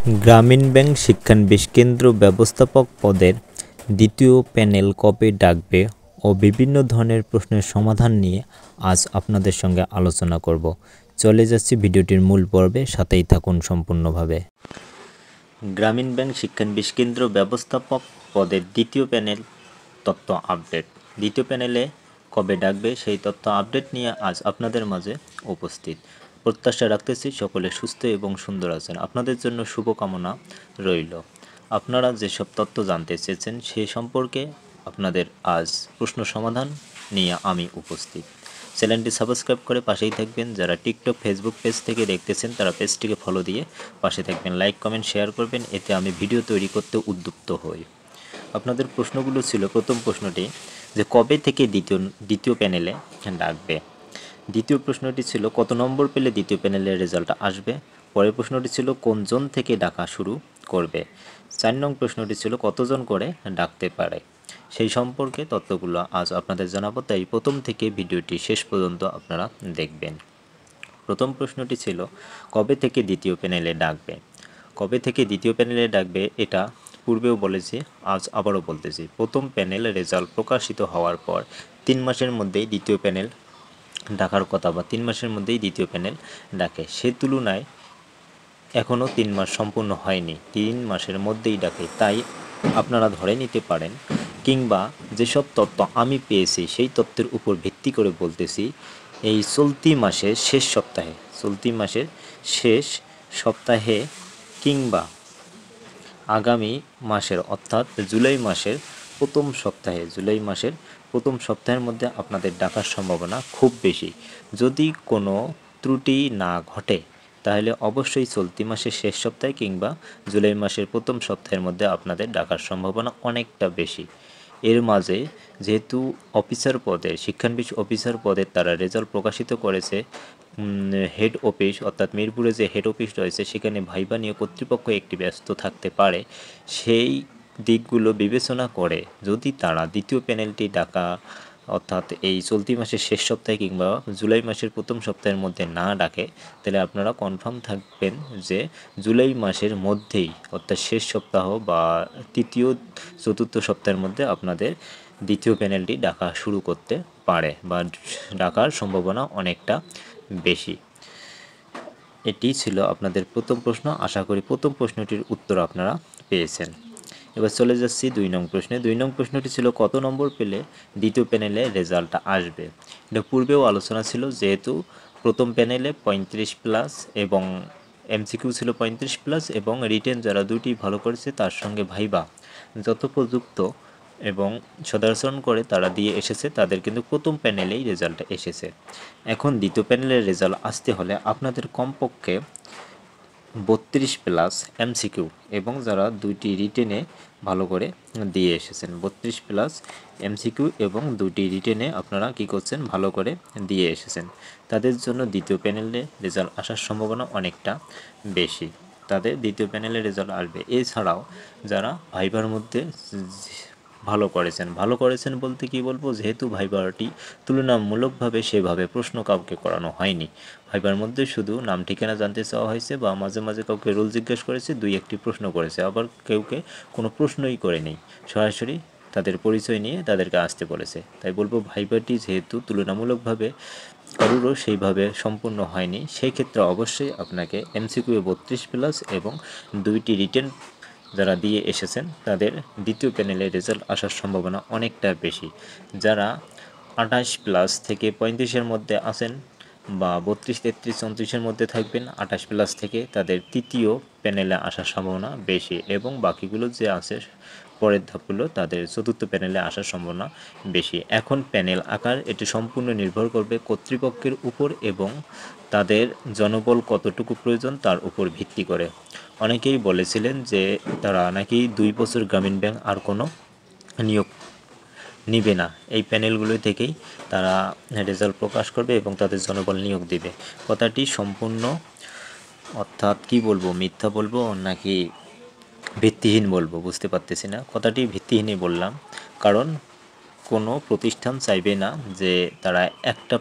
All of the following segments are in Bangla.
গ্রামীণ ব্যাংক শিক্ষানবিশ কেন্দ্র ব্যবস্থাপক পদের দ্বিতীয় প্যানেল কবে ডাকবে ও বিভিন্ন ধরনের প্রশ্নের সমাধান নিয়ে আজ আপনাদের সঙ্গে আলোচনা করব। চলে যাচ্ছি ভিডিওটির মূল পর্বে, সাথেই থাকুন সম্পূর্ণভাবে। গ্রামীণ ব্যাংক শিক্ষানবিশ কেন্দ্র ব্যবস্থাপক পদের দ্বিতীয় প্যানেল তথ্য আপডেট। দ্বিতীয় প্যানেলে কবে ডাকবে সেই তথ্য আপডেট নিয়ে আজ আপনাদের মাঝে উপস্থিত। প্রত্যাশা রাখতেছি সকলে সুস্থ এবং সুন্দর আছেন। আপনাদের জন্য শুভকামনা রইল। আপনারা যেসব তথ্য জানতে চেয়েছেন সেই সম্পর্কে আপনাদের আজ প্রশ্ন সমাধান নিয়ে আমি উপস্থিত। চ্যানেলটি সাবস্ক্রাইব করে পাশেই থাকবেন। যারা টিকটক ফেসবুক পেজ থেকে দেখতেছেন তারা পেজটিকে ফলো দিয়ে পাশে থাকবেন। লাইক কমেন্ট শেয়ার করবেন, এতে আমি ভিডিও তৈরি করতে উদ্যুক্ত হই। আপনাদের প্রশ্নগুলো ছিল, প্রথম প্রশ্নটি যে কবে থেকে দ্বিতীয় প্যানেলে ডাকবে। দ্বিতীয় প্রশ্নটি ছিল কত নম্বর পেলে দ্বিতীয় প্যানেলের রেজাল্ট আসবে। পরের প্রশ্নটি ছিল কোন জন থেকে ডাকা শুরু করবে। 4 নং প্রশ্নটি ছিল কতজন করে ডাকতে পারে। সেই সম্পর্কে তথ্যগুলো আজ আপনাদের জানাবো, তাই প্রথম থেকে ভিডিওটি শেষ পর্যন্ত আপনারা দেখবেন। প্রথম প্রশ্নটি ছিল কবে থেকে দ্বিতীয় প্যানেলে ডাকবে। কবে থেকে দ্বিতীয় প্যানেলে ডাকবে এটা পূর্বেও বলেছি, আজ আবারও বলতেছি। প্রথম প্যানেল রেজাল্ট প্রকাশিত হওয়ার পর 3 মাসের মধ্যেই দ্বিতীয় প্যানেল ডাকার কথা, বা 3 মাসের মধ্যেই দ্বিতীয় প্যানেল ডাকে। সে তুলনায় এখনও 3 মাস সম্পূর্ণ হয়নি, 3 মাসের মধ্যেই ডাকে। তাই আপনারা ধরে নিতে পারেন, কিংবা যেসব তথ্য আমি পেয়েছি সেই তথ্যের উপর ভিত্তি করে বলতেছি, এই চলতি মাসের শেষ সপ্তাহে কিংবা আগামী মাসের অর্থাৎ জুলাই মাসের প্রথম সপ্তাহের মধ্যে আপনাদের ডাকার সম্ভাবনা খুব বেশি। যদি কোনো ত্রুটি না ঘটে তাহলে অবশ্যই চলতি মাসের শেষ সপ্তাহে কিংবা জুলাই মাসের প্রথম সপ্তাহের মধ্যে আপনাদের ডাকার সম্ভাবনা অনেকটা বেশি। এর মাঝে যেহেতু শিক্ষানবিশ অফিসার পদের তারা রেজাল্ট প্রকাশিত করেছে, হেড অফিস অর্থাৎ মিরপুরে যে হেড অফিস রয়েছে সেখানে ভাইবা নিয়ে কর্তৃপক্ষ একটি ব্যস্ত থাকতে পারে। সেই দিকগুলো বিবেচনা করে যদি তারা দ্বিতীয় প্যানেলটি ডাকা অর্থাৎ এই চলতি মাসের শেষ সপ্তাহে কিংবা জুলাই মাসের প্রথম সপ্তাহের মধ্যে না ডাকে, তাহলে আপনারা কনফার্ম থাকবেন যে জুলাই মাসের মধ্যেই অর্থাৎ শেষ সপ্তাহ বা তৃতীয় চতুর্থ সপ্তাহের মধ্যে আপনাদের দ্বিতীয় প্যানেলটি ডাকা শুরু করতে পারে বা ডাকার সম্ভাবনা অনেকটা বেশি। এটি ছিল আপনাদের প্রথম প্রশ্ন। আশা করি প্রথম প্রশ্নটির উত্তর আপনারা পেয়েছেন। এবার চলে যাচ্ছি 2 নং প্রশ্নে। 2 নং প্রশ্নটি ছিল কত নম্বর পেলে দ্বিতীয় প্যানেলে রেজাল্টটা আসবে। এটা পূর্বেও আলোচনা ছিল, যেহেতু প্রথম প্যানেলে 35+ এবং এমসিকিউ ছিল 35+ এবং রিটেন যারা দুটি ভালো করেছে তার সঙ্গে ভাইবা যথোপযুক্ত এবং সদাচরণ করে তারা দিয়ে এসেছে, তাদের কিন্তু প্রথম প্যানেলেই রেজাল্ট এসেছে। এখন দ্বিতীয় প্যানেলের রেজাল্ট আসতে হলে আপনাদের কমপক্ষে 32+ এমসিকিউ এবং যারা দুইটি রিটেনে ভালো করে দিয়ে এসেছেন, 32+ এমসিকিউ এবং দুটি রিটেনে আপনারা কি করছেন, ভালো করে দিয়ে এসেছেন, তাদের জন্য দ্বিতীয় প্যানেলে রেজাল্ট আসার সম্ভাবনা অনেকটা বেশি। তাদের দ্বিতীয় প্যানেলে রেজাল্ট আসবে। এছাড়াও যারা ভাইবার মধ্যে ভালো করেছেন বলতে কি বলবো, যেহেতু ভাইবারটি তুলনামূলকভাবে সেভাবে প্রশ্ন কাউকে করানো হয়নি। ভাইবার মধ্যে শুধু নাম ঠিকানা জানতে চাওয়া হয়েছে বা মাঝে মাঝে কাউকে রোল জিজ্ঞেস করেছে, 2-1টি প্রশ্ন করেছে, আবার কেউকে কোনো প্রশ্নই করেনি, সরাসরি তাদের পরিচয় নিয়ে তাদেরকে আসতে বলেছে। তাই বলবো ভাইবারটি যেহেতু তুলনামূলকভাবে কারোরও সেইভাবে সম্পূর্ণ হয়নি, সেই ক্ষেত্রে অবশ্যই আপনাকে এমসিকিউ 32+ এবং 2টি রিটেন যারা দিয়ে এসেছেন তাদের দ্বিতীয় প্যানেলে রেজাল্ট আসার সম্ভাবনা অনেকটা বেশি। যারা 28+ থেকে 35-এর মধ্যে আছেন বা 32, 33, 34-এর মধ্যে থাকবেন, 28+ থেকে তাদের তৃতীয় প্যানেলে আসার সম্ভাবনা বেশি এবং বাকিগুলো যে আছে পরের ধাপগুলো তাদের চতুর্থ প্যানেলে আসার সম্ভাবনা বেশি। এখন প্যানেল আকার এটি সম্পূর্ণ নির্ভর করবে কর্তৃপক্ষের উপর এবং তাদের জনবল কতটুকু প্রয়োজন তার উপর ভিত্তি করে। অনেকেই বলেছিলেন যে তারা নাকি 2 বছর গ্রামীণ ব্যাংক আর কোনো নিয়োগ নিবে না, এই প্যানেলগুলো থেকেই তারা রেজাল্ট প্রকাশ করবে এবং তাদের জনবল নিয়োগ দিবে। কথাটি সম্পূর্ণ অর্থাৎ কি বলবো, মিথ্যা বলবো নাকি ভিত্তিহীন বলবো বুঝতে পারতেছি না। কথাটি ভিত্তিহীনই বললাম, কারণ কোনো প্রতিষ্ঠান চাইবে না যে তারা একটা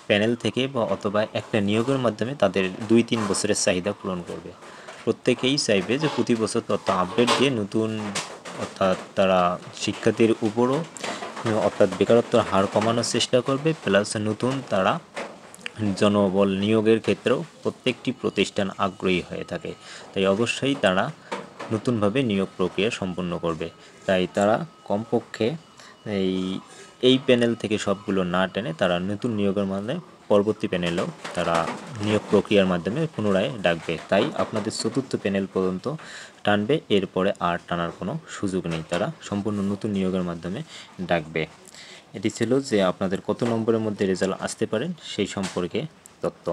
প্যানেল থেকে বা অথবা একটা নিয়োগের মাধ্যমে তাদের 2-3 বছরের চাহিদা পূরণ করবে। প্রত্যেকেই চাইবে যে প্রতি বছর তথ্য আপডেট দিয়ে নতুন, অর্থাৎ তারা শিক্ষার্থীর উপরও অর্থাৎ বেকারত্বের হার কমানোর চেষ্টা করবে, প্লাস নতুন তারা জনবল নিয়োগের ক্ষেত্রেও প্রত্যেকটি প্রতিষ্ঠান আগ্রহী হয়ে থাকে। তাই অবশ্যই তারা নতুনভাবে নিয়োগ প্রক্রিয়া সম্পন্ন করবে। তাই তারা কমপক্ষে এই প্যানেল থেকে সবগুলো না টেনে তারা নতুন নিয়োগের মাধ্যমে পরবর্তী প্যানেলেও তারা নিয়োগ প্রক্রিয়ার মাধ্যমে পুনরায় ডাকবে। তাই আপনাদের চতুর্থ প্যানেল পর্যন্ত টানবে, এরপরে আর টানার কোনো সুযোগ নেই, তারা সম্পূর্ণ নতুন নিয়োগের মাধ্যমে ডাকবে। এটি ছিল যে আপনাদের কত নম্বরের মধ্যে রেজাল্ট আসতে পারেন সেই সম্পর্কে তথ্য।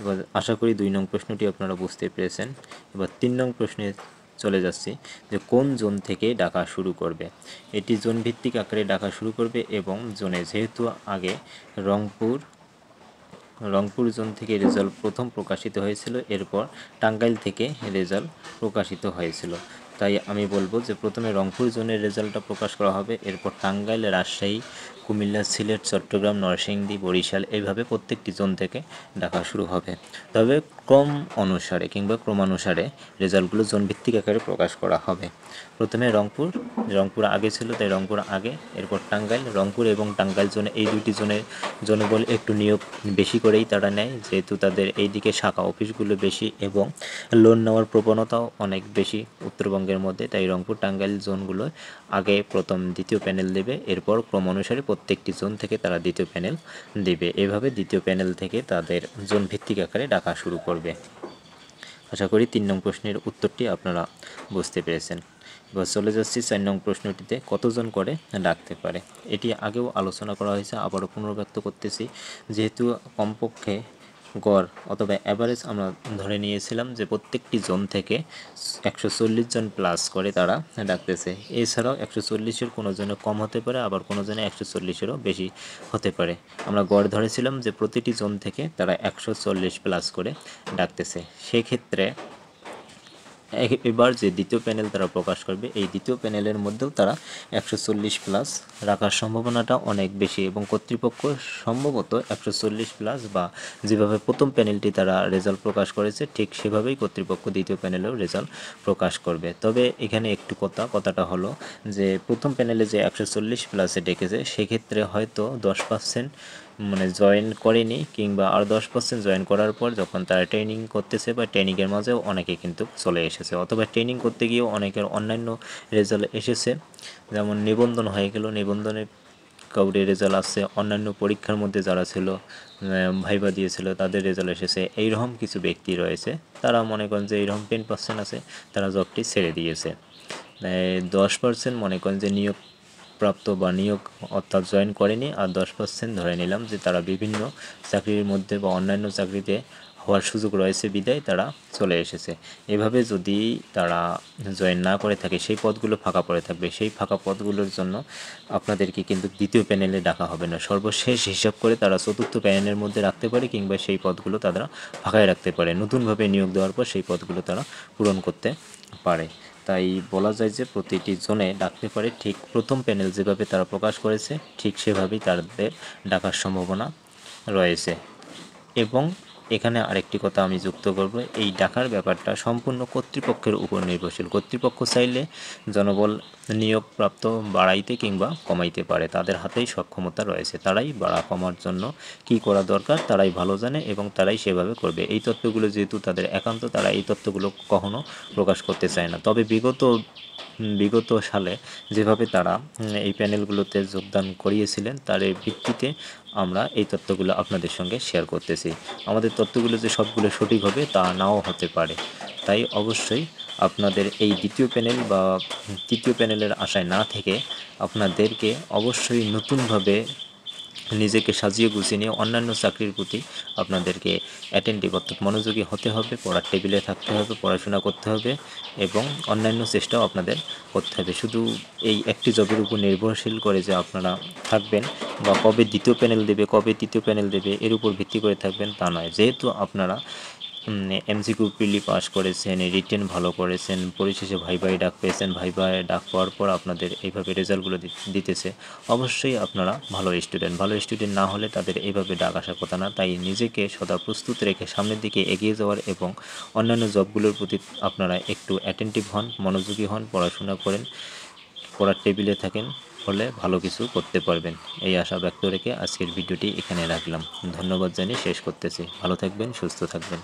এবার আশা করি 2 নং প্রশ্নটি আপনারা বুঝতে পেরেছেন। এবার 3 নং প্রশ্নে চলে যাচ্ছি যে কোন জোন থেকে ডাকা শুরু করবে। এটি জোন ভিত্তিক আকারে ডাকা শুরু করবে এবং জোনে যেহেতু আগে রংপুর জোন থেকে রেজাল্ট প্রথম প্রকাশিত হয়েছিল, এরপর টাঙ্গাইল থেকে রেজাল্ট প্রকাশিত হয়েছিল, তাই আমি বলবো যে প্রথমে রংপুর জোনের রেজাল্টটা প্রকাশ করা হবে, এরপর টাঙ্গাইল, রাজশাহী, কুমিল্লা, সিলেট, চট্টগ্রাম, নরসিংদী, বরিশাল, এইভাবে প্রত্যেকটি জোন থেকে ডাকা শুরু হবে। তবে ক্রমানুসারে রেজাল্টগুলো জোন ভিত্তিক আকারে প্রকাশ করা হবে। প্রথমে রংপুর আগে ছিল, তাই রংপুর আগে, এরপর টাঙ্গাইল। রংপুর এবং টাঙ্গাইল জোনে এই দুইটি জনবল একটু নিয়োগ বেশি করেই তারা নেয়, যেহেতু তাদের এই দিকে শাখা অফিসগুলো বেশি এবং লোন নেওয়ার প্রবণতাও অনেক বেশি উত্তরবঙ্গের মধ্যে। তাই রংপুর টাঙ্গাইল জোনগুলো আগে প্রথম দ্বিতীয় প্যানেল দেবে, এরপর ক্রমানুসারে প্রত্যেকটি জোন থেকে তারা দ্বিতীয় প্যানেল দেবে। এভাবে দ্বিতীয় প্যানেল থেকে তাদের জোন ভিত্তিক আকারে ডাকা শুরু করবে। আশা করি 3 নং প্রশ্নের উত্তরটি আপনারা বুঝতে পেরেছেন। এবার চলে যাচ্ছি 4 নং প্রশ্নটিতে, কতজন করে ডাকতে পারে। এটি আগেও আলোচনা করা হয়েছে, আবারও পুনর্ব্যক্ত করতেছি। যেহেতু কমপক্ষে গড় অথবা অ্যাভারেজ আমরা ধরে নিয়েছিলাম যে প্রত্যেকটি জোন থেকে 140 জন প্লাস করে তারা ডাকতেছে। এছাড়াও 140-এর কোনো জনে কম হতে পারে, আবার কোনো জনে 140-এরও বেশি হতে পারে। আমরা গড় ধরেছিলাম যে প্রতিটি জোন থেকে তারা 140 প্লাস করে ডাকতেছে। সেক্ষেত্রে এবার যে দ্বিতীয় প্যানেল তারা প্রকাশ করবে, এই দ্বিতীয় প্যানেলের মধ্যেও তারা 140 প্লাস রাখার সম্ভাবনাটা অনেক বেশি এবং কর্তৃপক্ষ সম্ভবত 140 প্লাস বা যেভাবে প্রথম প্যানেলটি তারা রেজাল্ট প্রকাশ করেছে ঠিক সেভাবেই কর্তৃপক্ষ দ্বিতীয় প্যানেলেও রেজাল্ট প্রকাশ করবে। তবে এখানে একটু কথাটা হলো যে প্রথম প্যানেলে যে 140 প্লাসে ডেকেছে সেক্ষেত্রে হয়তো 10% মানে জয়েন করেনি, কিংবা আর 10% জয়েন করার পর যখন তারা ট্রেনিং করতেছে বা ট্রেনিংয়ের মাঝেও অনেকে কিন্তু চলে এসেছে, অথবা ট্রেনিং করতে গিয়েও অনেকের অন্যান্য রেজাল্ট এসেছে, যেমন নিবন্ধন হয়ে গেল, নিবন্ধনে কাউরে রেজাল্ট আসছে, অন্যান্য পরীক্ষার মধ্যে যারা ছিল ভাইবা দিয়েছিল তাদের রেজাল্ট এসেছে। এইরকম কিছু ব্যক্তি রয়েছে, তারা মনে করেন যে এইরকম 10% আছে তারা জবটি ছেড়ে দিয়েছে। 10% মনে করেন যে নিয়োগ প্রাপ্ত বা নিয়োগ অর্থাৎ জয়েন করেনি, আর 10% ধরে নিলাম যে তারা বিভিন্ন চাকরির মধ্যে বা অন্যান্য চাকরিতে হওয়ার সুযোগ রয়েছে বিদায় তারা চলে এসেছে। এভাবে যদি তারা জয়েন না করে থাকে সেই পদগুলো ফাঁকা পড়ে থাকবে, সেই ফাঁকা পদগুলোর জন্য আপনাদেরকে কিন্তু দ্বিতীয় প্যানেলে ডাকা হবে না। সর্বশেষ হিসাব করে তারা চতুর্থ প্যানেলের মধ্যে রাখতে পারে, কিংবা সেই পদগুলো তারা ফাঁকায় রাখতে পারে, নতুনভাবে নিয়োগ দেওয়ার পর সেই পদগুলো তারা পূরণ করতে পারে। তাই বলা যায় যে প্রতিটি জোনে ডাকতে পারে, ঠিক প্রথম প্যানেল যেভাবে তারা প্রকাশ করেছে ঠিক সেভাবেই তাদের ডাকার সম্ভাবনা রয়েছে। এবং এখানে আরেকটি কথা আমি যুক্ত করব, এই ডাকার ব্যাপারটা সম্পূর্ণ কর্তৃপক্ষের উপর নির্ভরশীল। কর্তৃপক্ষ চাইলে জনবল নিয়োগ প্রাপ্ত বাড়াইতে কিংবা কমাইতে পারে, তাদের হাতেই সক্ষমতা রয়েছে। তারাই বাড়া কমার জন্য কি করা দরকার তারাই ভালো জানে এবং তারাই সেভাবে করবে। এই তথ্যগুলো যেহেতু তাদের একান্ত, তারা এই তথ্যগুলো কখনো প্রকাশ করতে চায় না। তবে বিগত সালে যেভাবে তারা এই প্যানেলগুলোতে যোগদান করিয়েছিলেন তার ভিত্তিতে আমরা এই তথ্যগুলো আপনাদের সঙ্গে শেয়ার করতেছি। আমাদের তথ্যগুলো যে সবগুলো সঠিক হবে তা নাও হতে পারে, তাই অবশ্যই আপনাদের এই দ্বিতীয় প্যানেল বা তৃতীয় প্যানেলের আশায় না থেকে আপনাদেরকে অবশ্যই নতুনভাবে নিজেকে সাজিয়ে গুছিয়ে নিয়ে অন্যান্য চাকরির প্রতি আপনাদেরকে অ্যাটেন্টিভ অর্থাৎ মনোযোগী হতে হবে, পড়ার টেবিলে থাকতে হবে, পড়াশোনা করতে হবে এবং অন্যান্য চেষ্টাও আপনাদের করতে হবে। শুধু এই একটি জবের উপর নির্ভরশীল করে যে আপনারা থাকবেন বা কবে দ্বিতীয় প্যানেল দেবে, কবে তৃতীয় প্যানেল দেবে এর উপর ভিত্তি করে থাকবেন তা নয়। যেহেতু আপনারা এমসিকিউ প্রিলি পাস করেছেন, রিটেন ভালো করেছেন, পরিশেষে ভাইভাই ডাক পেয়েছেন, ভাইভাই ডাক পাওয়ার পর আপনাদের এইভাবে রেজাল্টগুলো দিতেছে, অবশ্যই আপনারা ভালো স্টুডেন্ট না হলে তাদের এইভাবে ডাক আসার কথা না। তাই নিজেকে সদা প্রস্তুত রেখে সামনের দিকে এগিয়ে যাওয়ার এবং অন্যান্য জবগুলোর প্রতি আপনারা একটু অ্যাটেন্টিভ হন, মনোযোগী হন, পড়াশোনা করেন, পড়ার টেবিলে থাকেন, হলে ভালো কিছু করতে পারবেন। এই আশা ব্যক্ত রেখে আজকের ভিডিওটি এখানে রাখলাম। ধন্যবাদ জানিয়ে শেষ করতেছি। ভালো থাকবেন, সুস্থ থাকবেন।